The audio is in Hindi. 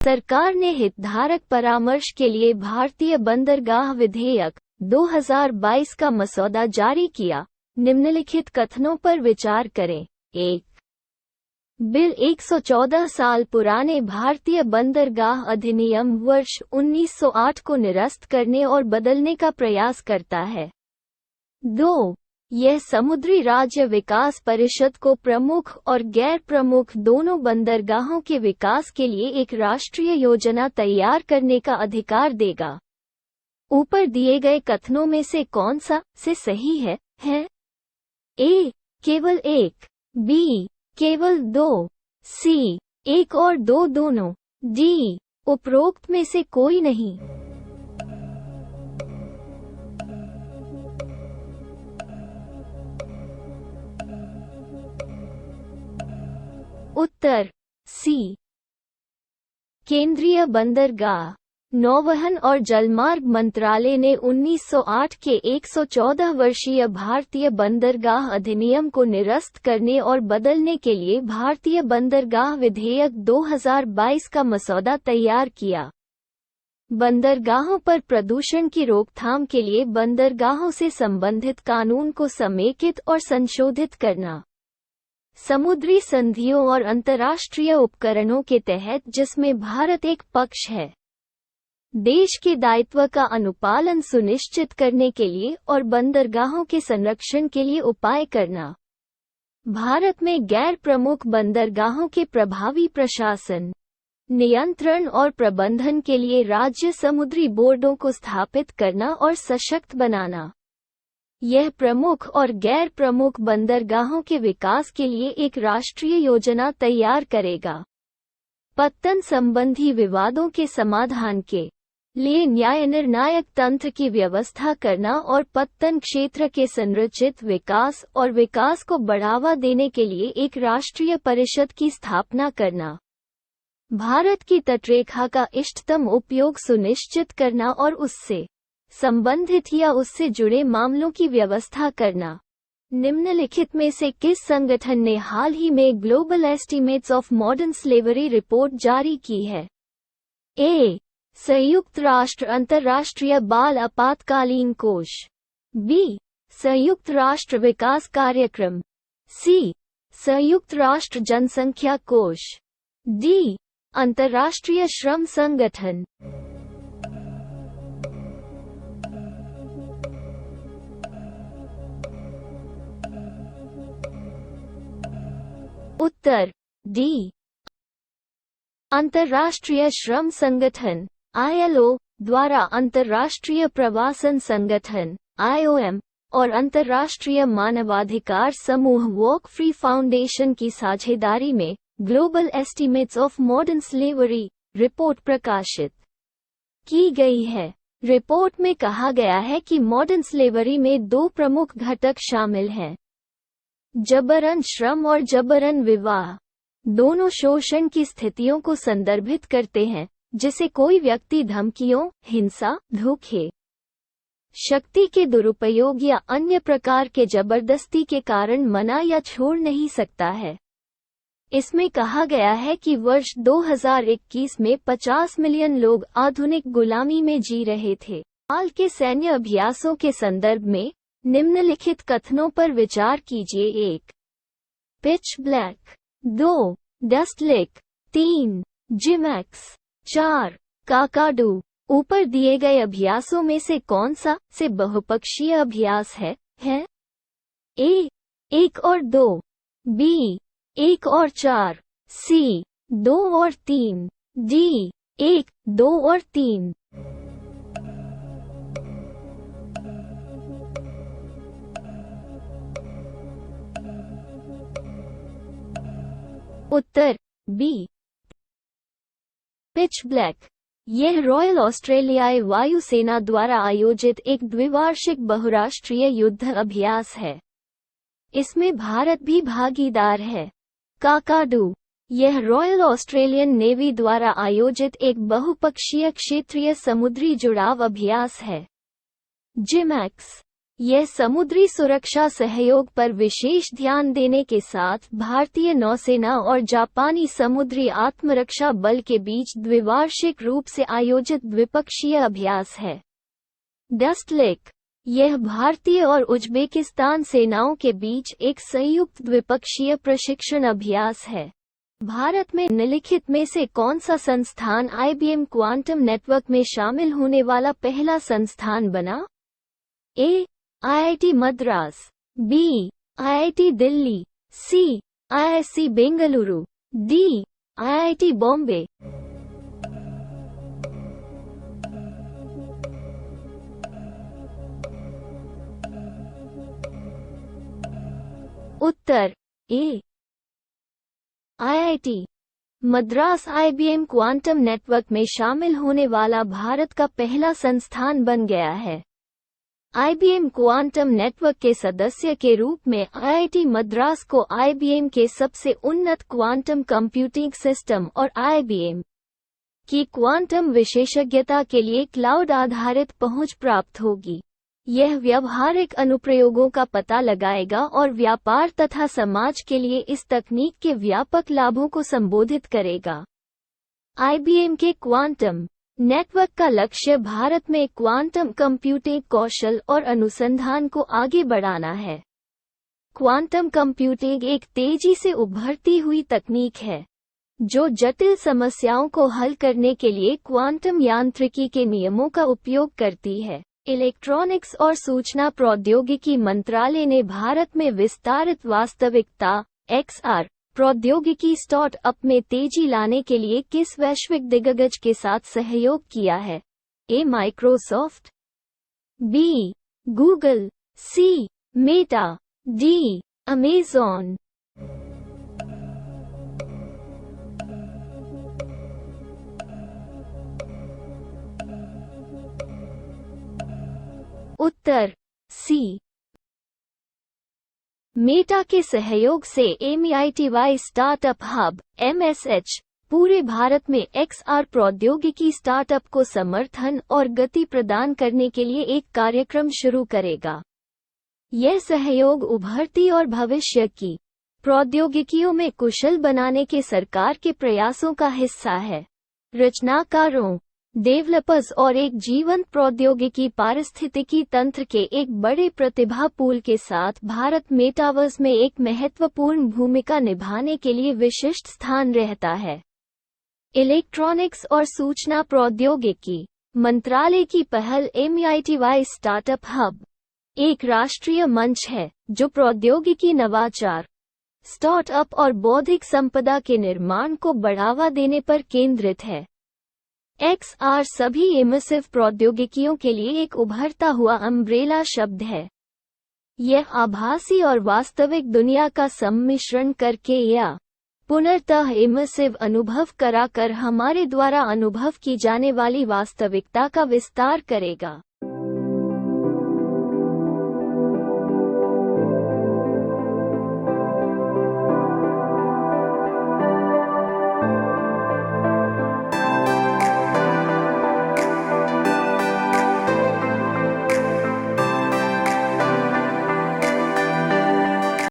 सरकार ने हितधारक परामर्श के लिए भारतीय बंदरगाह विधेयक 2022 का मसौदा जारी किया। निम्नलिखित कथनों पर विचार करें। 1. बिल 114 साल पुराने भारतीय बंदरगाह अधिनियम वर्ष 1908 को निरस्त करने और बदलने का प्रयास करता है। 2. यह समुद्री राज्य विकास परिषद को प्रमुख और गैर प्रमुख दोनों बंदरगाहों के विकास के लिए एक राष्ट्रीय योजना तैयार करने का अधिकार देगा। ऊपर दिए गए कथनों में से कौन सा से सही है? ए. केवल एक। बी. केवल दो। सी. एक और दो दोनों। डी. उपरोक्त में से कोई नहीं। उत्तर सी। केंद्रीय बंदरगाह, नौवहन और जलमार्ग मंत्रालय ने 1908 के 114 वर्षीय भारतीय बंदरगाह अधिनियम को निरस्त करने और बदलने के लिए भारतीय बंदरगाह विधेयक 2022 का मसौदा तैयार किया। बंदरगाहों पर प्रदूषण की रोकथाम के लिए बंदरगाहों से संबंधित कानून को समेकित और संशोधित करना। समुद्री संधियों और अंतर्राष्ट्रीय उपकरणों के तहत जिसमें भारत एक पक्ष है, देश के दायित्व का अनुपालन सुनिश्चित करने के लिए और बंदरगाहों के संरक्षण के लिए उपाय करना। भारत में गैर प्रमुख बंदरगाहों के प्रभावी प्रशासन, नियंत्रण और प्रबंधन के लिए राज्य समुद्री बोर्डों को स्थापित करना और सशक्त बनाना। यह प्रमुख और गैर प्रमुख बंदरगाहों के विकास के लिए एक राष्ट्रीय योजना तैयार करेगा। पत्तन संबंधी विवादों के समाधान के लिए न्याय निर्णायक तंत्र की व्यवस्था करना और पत्तन क्षेत्र के संरचित विकास और विकास को बढ़ावा देने के लिए एक राष्ट्रीय परिषद की स्थापना करना। भारत की तटरेखा का इष्टतम उपयोग सुनिश्चित करना और उससे संबंधित या उससे जुड़े मामलों की व्यवस्था करना। निम्नलिखित में से किस संगठन ने हाल ही में global estimates of modern slavery report जारी की है? ए. संयुक्त राष्ट्र अंतर्राष्ट्रीय बाल आपातकालीन कोष। बी. संयुक्त राष्ट्र विकास कार्यक्रम। सी. संयुक्त राष्ट्र जनसंख्या कोष। डी. अंतर्राष्ट्रीय श्रम संगठन। उत्तर डी। अंतर्राष्ट्रीय श्रम संगठन ILO द्वारा अंतर्राष्ट्रीय प्रवासन संगठन IOM और अंतर्राष्ट्रीय मानवाधिकार समूह वॉक फ्री फाउंडेशन की साझेदारी में global estimates of modern slavery report प्रकाशित की गई है। रिपोर्ट में कहा गया है कि मॉडर्न स्लेवरी में दो प्रमुख घटक शामिल हैं: जबरन श्रम और जबरन विवाह। दोनों शोषण की स्थितियों को संदर्भित करते हैं जिसे कोई व्यक्ति धमकियों, हिंसा, धोखे, शक्ति के दुरुपयोग या अन्य प्रकार के जबरदस्ती के कारण मना या छोड़ नहीं सकता है। इसमें कहा गया है कि वर्ष 2021 में 50 मिलियन लोग आधुनिक गुलामी में जी रहे थे। हाल के सैन्य अभ्यासों के संदर्भ में निम्नलिखित कथनों पर विचार कीजिए। 1. Pitch black. 2. Dust lake. 3. JIMEX. 4. Kakadu. ऊपर दिए गए अभ्यासों में से कौन सा से बहुपक्षीय अभ्यास है? ए. 1 और 2। बी. 1 और 4। सी. 2 और 3। डी. 1, 2 और 3। उत्तर बी। Pitch black. यह रॉयल ऑस्ट्रेलियाई वायुसेना द्वारा आयोजित एक द्विवार्षिक बहुराष्ट्रीय युद्ध अभ्यास है। इसमें भारत भी भागीदार है। काकाडू। यह रॉयल ऑस्ट्रेलियन नेवी द्वारा आयोजित एक बहुपक्षीय क्षेत्रीय समुद्री जुड़ाव अभ्यास है। जिमैक्स। यह समुद्री सुरक्षा सहयोग पर विशेष ध्यान देने के साथ भारतीय नौसेना और जापानी समुद्री आत्मरक्षा बल के बीच द्विवार्षिक रूप से आयोजित द्विपक्षीय अभ्यास है। डस्टलेक यह भारतीय और उज्बेकिस्तान सेनाओं के बीच एक संयुक्त द्विपक्षीय प्रशिक्षण अभ्यास है। भारत में निम्नलिखित में से कौन सा संस्थान IBM क्वांटम नेटवर्क में शामिल होने वाला पहला संस्थान बना? A. IIT Madras, B. IIT Delhi, C. IISc Bengaluru, D. IIT Bombay. उत्तर A. IIT Madras IBM quantum network में शामिल होने वाला भारत का पहला संस्थान बन गया है। IBM क्वांटम नेटवर्क के सदस्य के रूप में IIT मद्रास को IBM के सबसे उन्नत क्वांटम कंप्यूटिंग सिस्टम और IBM की क्वांटम विशेषज्ञता के लिए क्लाउड आधारित पहुंच प्राप्त होगी। यह व्यावहारिक अनुप्रयोगों का पता लगाएगा और व्यापार तथा समाज के लिए इस तकनीक के व्यापक लाभों को संबोधित करेगा। IBM के क्वांटम नेटवर्क का लक्ष्य भारत में क्वांटम कंप्यूटिंग कौशल और अनुसंधान को आगे बढ़ाना है। क्वांटम कंप्यूटिंग एक तेजी से उभरती हुई तकनीक है, जो जटिल समस्याओं को हल करने के लिए क्वांटम यांत्रिकी के नियमों का उपयोग करती है। इलेक्ट्रॉनिक्स और सूचना प्रौद्योगिकी मंत्रालय ने भारत में विस्तारित वास्तविकता XR प्रौद्योगिकी स्टार्टअप में तेजी लाने के लिए किस वैश्विक दिग्गज के साथ सहयोग किया है? A. Microsoft, B. Google, C. Meta, D. Amazon. उत्तर C. मेटा के सहयोग से MEITY स्टार्टअप हब MSH पूरे भारत में XR प्रौद्योगिकी स्टार्टअप को समर्थन और गति प्रदान करने के लिए एक कार्यक्रम शुरू करेगा। यह सहयोग उभरती और भविष्य की प्रौद्योगिकियों में कुशल बनाने के सरकार के प्रयासों का हिस्सा है। रचनाकारों, डेवलपर्स और एक जीवंत प्रौद्योगिकी पारिस्थितिकी तंत्र के एक बड़े प्रतिभा पूल के साथ भारत मेटावर्स में एक महत्वपूर्ण भूमिका निभाने के लिए विशिष्ट स्थान रहता है। इलेक्ट्रॉनिक्स और सूचना प्रौद्योगिकी मंत्रालय की पहल MEITY स्टार्टअप हब एक राष्ट्रीय मंच है जो प्रौद्योगिकी नवाचार, स्टार्टअप और बौद्धिक संपदा के निर्माण को बढ़ावा देने पर केंद्रित है। XR सभी इमर्सिव प्रौद्योगिकियों के लिए एक उभरता हुआ अम्ब्रेला शब्द है। यह आभासी और वास्तविक दुनिया का सम्मिश्रण करके या पुनर्तः इमर्सिव अनुभव कराकर हमारे द्वारा अनुभव की जाने वाली वास्तविकता का विस्तार करेगा।